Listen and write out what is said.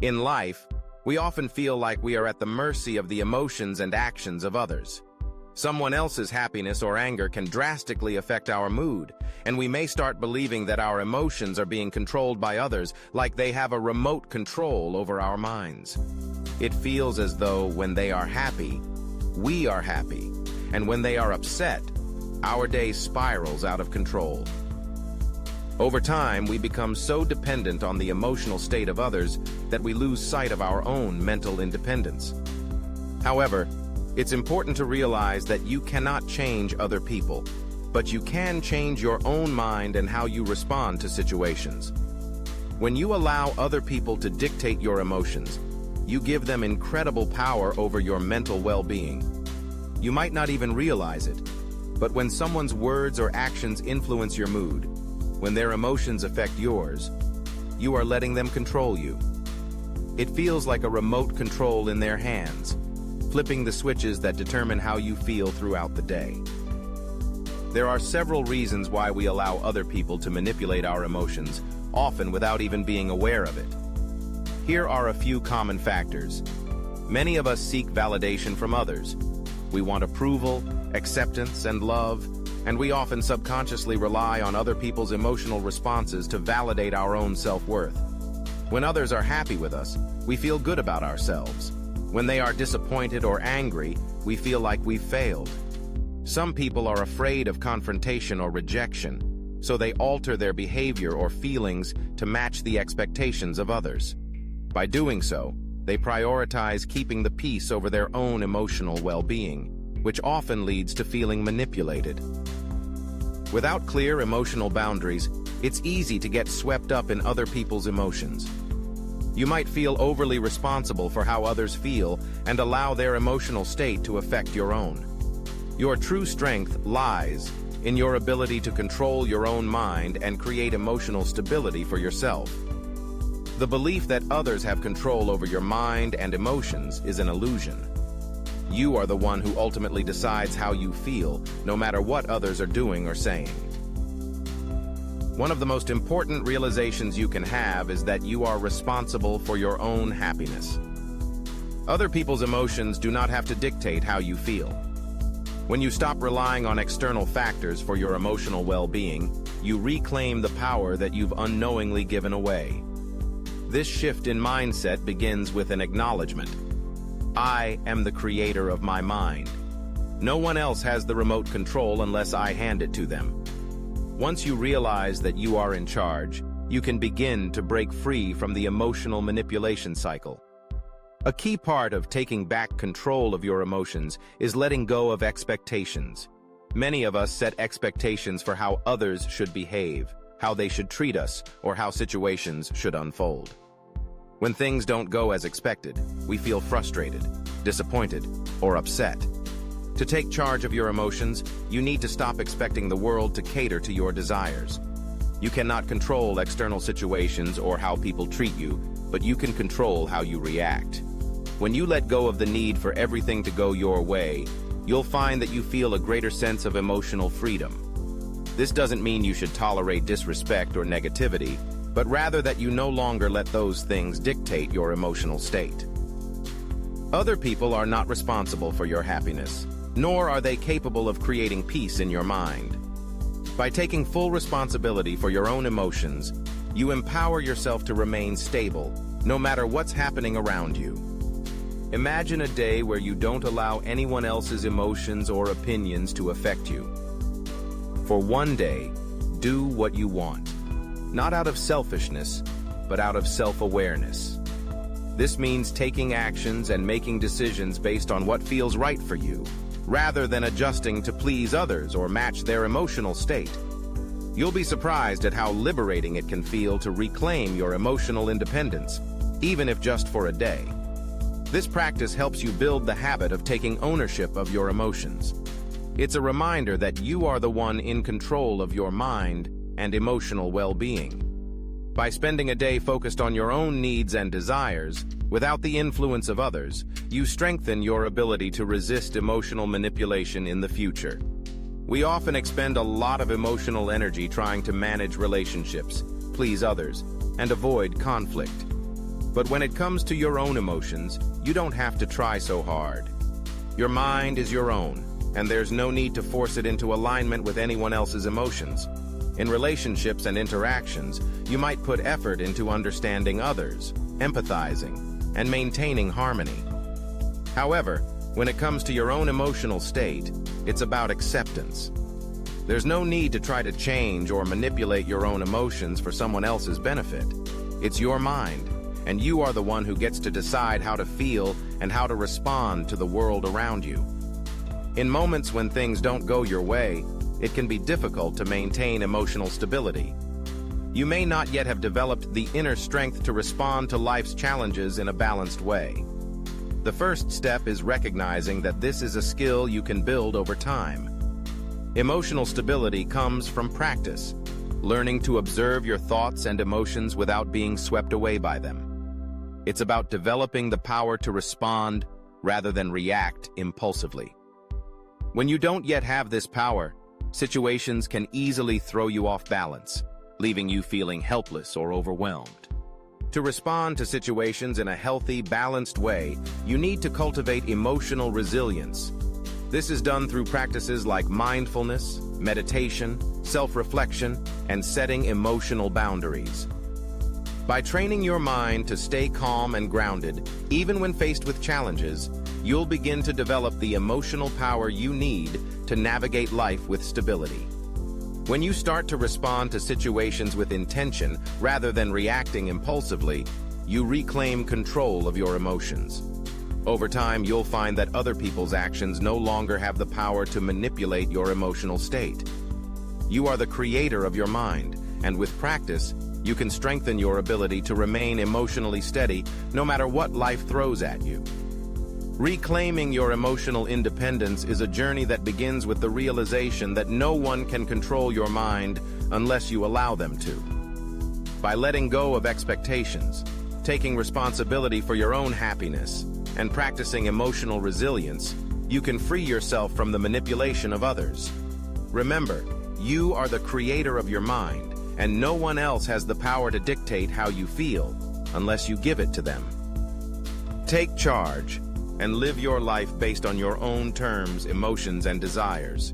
In life, we often feel like we are at the mercy of the emotions and actions of others. Someone else's happiness or anger can drastically affect our mood, and we may start believing that our emotions are being controlled by others, like they have a remote control over our minds. It feels as though when they are happy, we are happy, and when they are upset, our day spirals out of control. Over time, we become so dependent on the emotional state of others that we lose sight of our own mental independence. However, it's important to realize that you cannot change other people, but you can change your own mind and how you respond to situations. When you allow other people to dictate your emotions, you give them incredible power over your mental well-being. You might not even realize it, but when someone's words or actions influence your mood, when their emotions affect yours, you are letting them control you. It feels like a remote control in their hands, flipping the switches that determine how you feel throughout the day. There are several reasons why we allow other people to manipulate our emotions, often without even being aware of it. Here are a few common factors. Many of us seek validation from others. We want approval, acceptance, and love, and we often subconsciously rely on other people's emotional responses to validate our own self-worth. When others are happy with us, we feel good about ourselves. When they are disappointed or angry, we feel like we've failed. Some people are afraid of confrontation or rejection, so they alter their behavior or feelings to match the expectations of others. By doing so, they prioritize keeping the peace over their own emotional well-being, which often leads to feeling manipulated. Without clear emotional boundaries, it's easy to get swept up in other people's emotions. You might feel overly responsible for how others feel and allow their emotional state to affect your own. Your true strength lies in your ability to control your own mind and create emotional stability for yourself. The belief that others have control over your mind and emotions is an illusion. You are the one who ultimately decides how you feel, no matter what others are doing or saying. One of the most important realizations you can have is that you are responsible for your own happiness. Other people's emotions do not have to dictate how you feel. When you stop relying on external factors for your emotional well-being, you reclaim the power that you've unknowingly given away. This shift in mindset begins with an acknowledgement. I am the creator of my mind. No one else has the remote control unless I hand it to them. Once you realize that you are in charge, you can begin to break free from the emotional manipulation cycle. A key part of taking back control of your emotions is letting go of expectations. Many of us set expectations for how others should behave, how they should treat us, or how situations should unfold. When things don't go as expected, we feel frustrated, disappointed, or upset. To take charge of your emotions, you need to stop expecting the world to cater to your desires. You cannot control external situations or how people treat you, but you can control how you react. When you let go of the need for everything to go your way, you'll find that you feel a greater sense of emotional freedom. This doesn't mean you should tolerate disrespect or negativity, but rather that you no longer let those things dictate your emotional state. Other people are not responsible for your happiness, nor are they capable of creating peace in your mind. By taking full responsibility for your own emotions, you empower yourself to remain stable, no matter what's happening around you. Imagine a day where you don't allow anyone else's emotions or opinions to affect you. For one day, do what you want. Not out of selfishness, but out of self-awareness. This means taking actions and making decisions based on what feels right for you, rather than adjusting to please others or match their emotional state. You'll be surprised at how liberating it can feel to reclaim your emotional independence, even if just for a day. This practice helps you build the habit of taking ownership of your emotions. It's a reminder that you are the one in control of your mind and emotional well-being. By spending a day focused on your own needs and desires, without the influence of others, you strengthen your ability to resist emotional manipulation in the future. We often expend a lot of emotional energy trying to manage relationships, please others, and avoid conflict. But when it comes to your own emotions, you don't have to try so hard. Your mind is your own, and there's no need to force it into alignment with anyone else's emotions. In relationships and interactions, you might put effort into understanding others, empathizing, and maintaining harmony. However, when it comes to your own emotional state, it's about acceptance. There's no need to try to change or manipulate your own emotions for someone else's benefit. It's your mind, and you are the one who gets to decide how to feel and how to respond to the world around you. In moments when things don't go your way, it can be difficult to maintain emotional stability. You may not yet have developed the inner strength to respond to life's challenges in a balanced way. The first step is recognizing that this is a skill you can build over time. Emotional stability comes from practice, learning to observe your thoughts and emotions without being swept away by them. It's about developing the power to respond rather than react impulsively. When you don't yet have this power, situations can easily throw you off balance, leaving you feeling helpless or overwhelmed. To respond to situations in a healthy, balanced way, you need to cultivate emotional resilience. This is done through practices like mindfulness, meditation, self-reflection, and setting emotional boundaries. By training your mind to stay calm and grounded, even when faced with challenges, you'll begin to develop the emotional power you need to navigate life with stability. When you start to respond to situations with intention rather than reacting impulsively, you reclaim control of your emotions. Over time, you'll find that other people's actions no longer have the power to manipulate your emotional state. You are the creator of your mind, and with practice, you can strengthen your ability to remain emotionally steady no matter what life throws at you. Reclaiming your emotional independence is a journey that begins with the realization that no one can control your mind unless you allow them to. By letting go of expectations, taking responsibility for your own happiness, and practicing emotional resilience, you can free yourself from the manipulation of others. Remember, you are the creator of your mind, and no one else has the power to dictate how you feel unless you give it to them. Take charge and live your life based on your own terms, emotions, and desires.